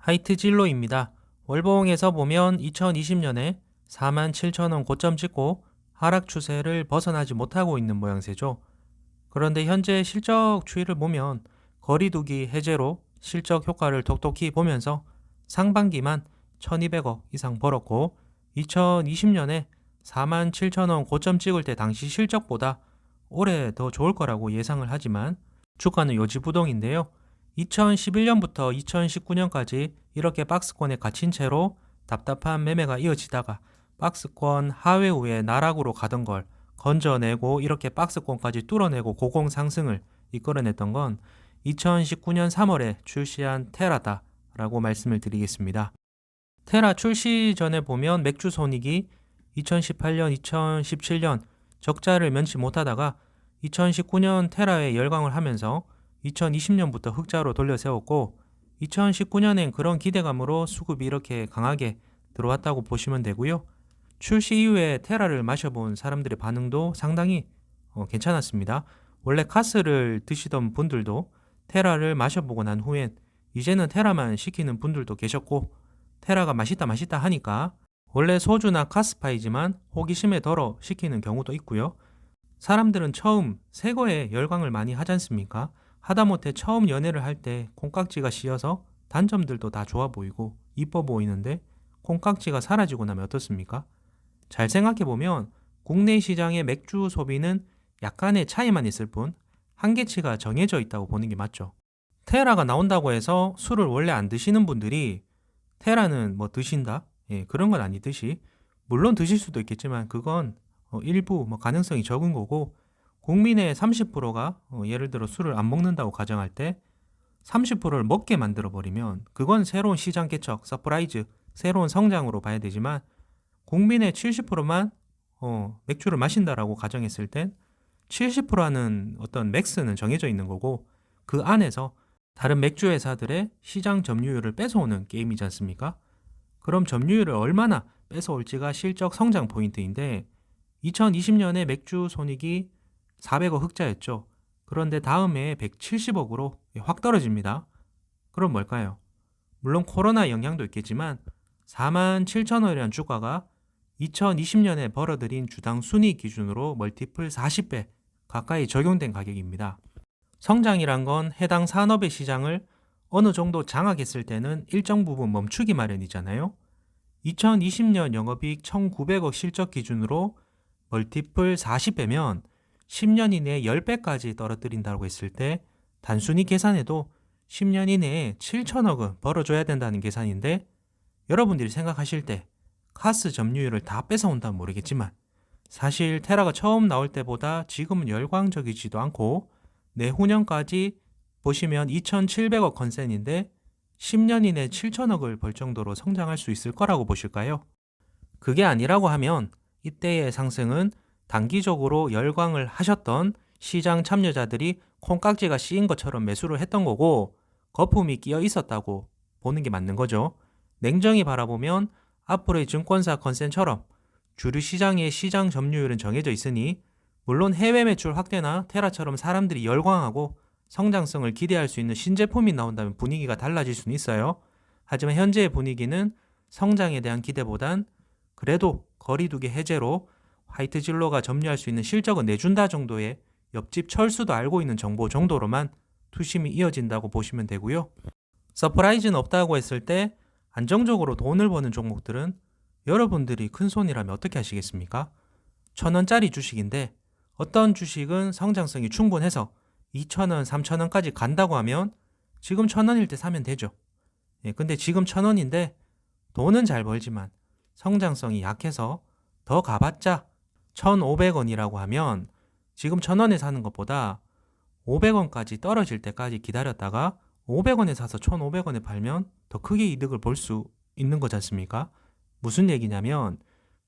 하이트 진로입니다. 월봉에서 보면 2020년에 47,000원 고점 찍고 하락 추세를 벗어나지 못하고 있는 모양새죠. 그런데 현재 실적 추이를 보면 거리두기 해제로 실적 효과를 톡톡히 보면서 상반기만 1,200억 이상 벌었고 2020년에 47,000원 고점 찍을 때 당시 실적보다 올해 더 좋을 거라고 예상을 하지만 주가는 요지부동인데요. 2011년부터 2019년까지 이렇게 박스권에 갇힌 채로 답답한 매매가 이어지다가 박스권 하회후에 나락으로 가던 걸 건져내고 이렇게 박스권까지 뚫어내고 고공 상승을 이끌어냈던 건 2019년 3월에 출시한 테라다라고 말씀을 드리겠습니다. 테라 출시 전에 보면 맥주 손익이 2018년, 2017년 적자를 면치 못하다가 2019년 테라에 열광을 하면서 2020년부터 흑자로 돌려세웠고 2019년엔 그런 기대감으로 수급이 이렇게 강하게 들어왔다고 보시면 되고요. 출시 이후에 테라를 마셔본 사람들의 반응도 상당히 괜찮았습니다. 원래 카스를 드시던 분들도 테라를 마셔보고 난 후엔 이제는 테라만 시키는 분들도 계셨고 테라가 맛있다 하니까 원래 소주나 카스파이지만 호기심에 덜어 시키는 경우도 있고요. 사람들은 처음 새 거에 열광을 많이 하지 않습니까? 하다못해 처음 연애를 할 때 콩깍지가 씌어서 단점들도 다 좋아 보이고 이뻐 보이는데 콩깍지가 사라지고 나면 어떻습니까? 잘 생각해보면 국내 시장의 맥주 소비는 약간의 차이만 있을 뿐 한계치가 정해져 있다고 보는 게 맞죠. 테라가 나온다고 해서 술을 원래 안 드시는 분들이 테라는 뭐 드신다? 예, 그런 건 아니듯이 물론 드실 수도 있겠지만 그건 일부 가능성이 적은 거고 국민의 30%가 예를 들어 술을 안 먹는다고 가정할 때 30%를 먹게 만들어 버리면 그건 새로운 시장 개척, 서프라이즈, 새로운 성장으로 봐야 되지만 국민의 70%만 맥주를 마신다라고 가정했을 땐 70%라는 어떤 맥스는 정해져 있는 거고 그 안에서 다른 맥주 회사들의 시장 점유율을 뺏어오는 게임이지 않습니까? 그럼 점유율을 얼마나 뺏어올지가 실적 성장 포인트인데 2020년에 맥주 손익이 400억 흑자였죠. 그런데 다음해 170억으로 확 떨어집니다. 그럼 뭘까요? 물론 코로나 영향도 있겠지만 47,000원이라는 주가가 2020년에 벌어들인 주당 순이익 기준으로 멀티플 40배 가까이 적용된 가격입니다. 성장이란 건 해당 산업의 시장을 어느 정도 장악했을 때는 일정 부분 멈추기 마련이잖아요. 2020년 영업이익 1,900억 실적 기준으로 멀티플 40배면 10년 이내에 10배까지 떨어뜨린다고 했을 때 단순히 계산해도 10년 이내에 7천억은 벌어줘야 된다는 계산인데 여러분들이 생각하실 때 카스 점유율을 다 뺏어온다면 모르겠지만 사실 테라가 처음 나올 때보다 지금은 열광적이지도 않고 내후년까지 보시면 2,700억 컨센인데 10년 이내 7천억을 벌 정도로 성장할 수 있을 거라고 보실까요? 그게 아니라고 하면 이때의 상승은 단기적으로 열광을 하셨던 시장 참여자들이 콩깍지가 씌인 것처럼 매수를 했던 거고 거품이 끼어 있었다고 보는 게 맞는 거죠. 냉정히 바라보면 앞으로의 증권사 컨센처럼 주류 시장의 시장 점유율은 정해져 있으니 물론 해외 매출 확대나 테라처럼 사람들이 열광하고 성장성을 기대할 수 있는 신제품이 나온다면 분위기가 달라질 수는 있어요. 하지만 현재의 분위기는 성장에 대한 기대보단 그래도 거리두기 해제로 화이트 진로가 점유할 수 있는 실적은 내준다 정도의 옆집 철수도 알고 있는 정보 정도로만 투심이 이어진다고 보시면 되고요. 서프라이즈는 없다고 했을 때 안정적으로 돈을 버는 종목들은 여러분들이 큰손이라면 어떻게 하시겠습니까? 1,000원짜리 주식인데 어떤 주식은 성장성이 충분해서 2,000원, 3,000원까지 간다고 하면 지금 1,000원일 때 사면 되죠. 근데 지금 1,000원인데 돈은 잘 벌지만 성장성이 약해서 더 가봤자 1,500원이라고 하면 지금 1,000원에 사는 것보다 500원까지 떨어질 때까지 기다렸다가 500원에 사서 1,500원에 팔면 더 크게 이득을 볼 수 있는 거지 않습니까? 무슨 얘기냐면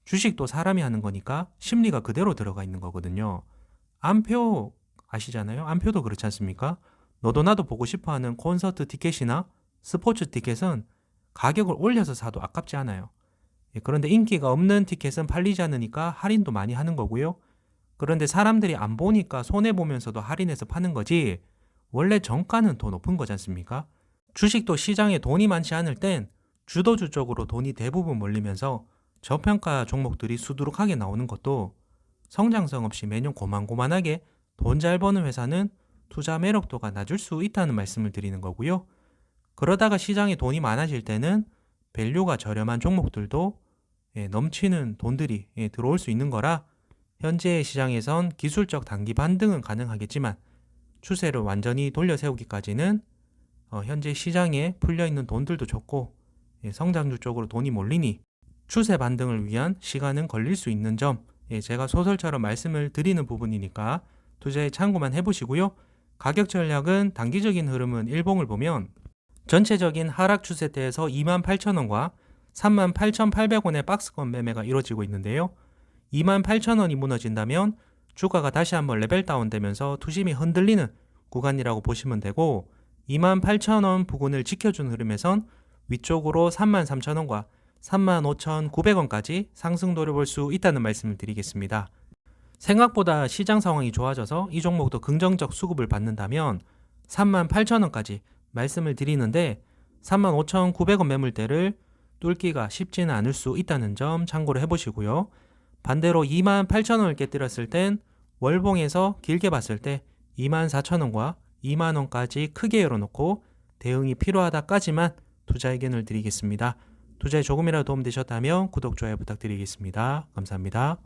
주식도 사람이 하는 거니까 심리가 그대로 들어가 있는 거거든요. 안표 아시잖아요? 안표도 그렇지 않습니까? 너도 나도 보고 싶어하는 콘서트 티켓이나 스포츠 티켓은 가격을 올려서 사도 아깝지 않아요. 그런데 인기가 없는 티켓은 팔리지 않으니까 할인도 많이 하는 거고요. 그런데 사람들이 안 보니까 손해보면서도 할인해서 파는 거지 원래 정가는 더 높은 거지 않습니까? 주식도 시장에 돈이 많지 않을 땐 주도주 쪽으로 돈이 대부분 몰리면서 저평가 종목들이 수두룩하게 나오는 것도 성장성 없이 매년 고만고만하게 돈 잘 버는 회사는 투자 매력도가 낮을 수 있다는 말씀을 드리는 거고요. 그러다가 시장에 돈이 많아질 때는 밸류가 저렴한 종목들도 넘치는 돈들이 들어올 수 있는 거라 현재의 시장에선 기술적 단기 반등은 가능하겠지만 추세를 완전히 돌려 세우기까지는 현재 시장에 풀려있는 돈들도 적고 성장주 쪽으로 돈이 몰리니 추세 반등을 위한 시간은 걸릴 수 있는 점 제가 소설처럼 말씀을 드리는 부분이니까 투자에 참고만 해보시고요. 가격 전략은 단기적인 흐름은 일봉을 보면 전체적인 하락 추세대에서 28,000원과 38,800원의 박스권 매매가 이루어지고 있는데요. 28,000원이 무너진다면 주가가 다시 한번 레벨 다운되면서 투심이 흔들리는 구간이라고 보시면 되고 28,000원 부근을 지켜준 흐름에선 위쪽으로 33,000원과 35,900원까지 상승 노려볼 수 있다는 말씀을 드리겠습니다. 생각보다 시장 상황이 좋아져서 이 종목도 긍정적 수급을 받는다면 38,000원까지 말씀을 드리는데 35,900원 매물대를 뚫기가 쉽지는 않을 수 있다는 점 참고를 해보시고요. 반대로 28,000원을 깨뜨렸을 땐 월봉에서 길게 봤을 때 24,000원과 2만원까지 크게 열어놓고 대응이 필요하다까지만 투자 의견을 드리겠습니다. 투자에 조금이라도 도움되셨다면 구독, 좋아요 부탁드리겠습니다. 감사합니다.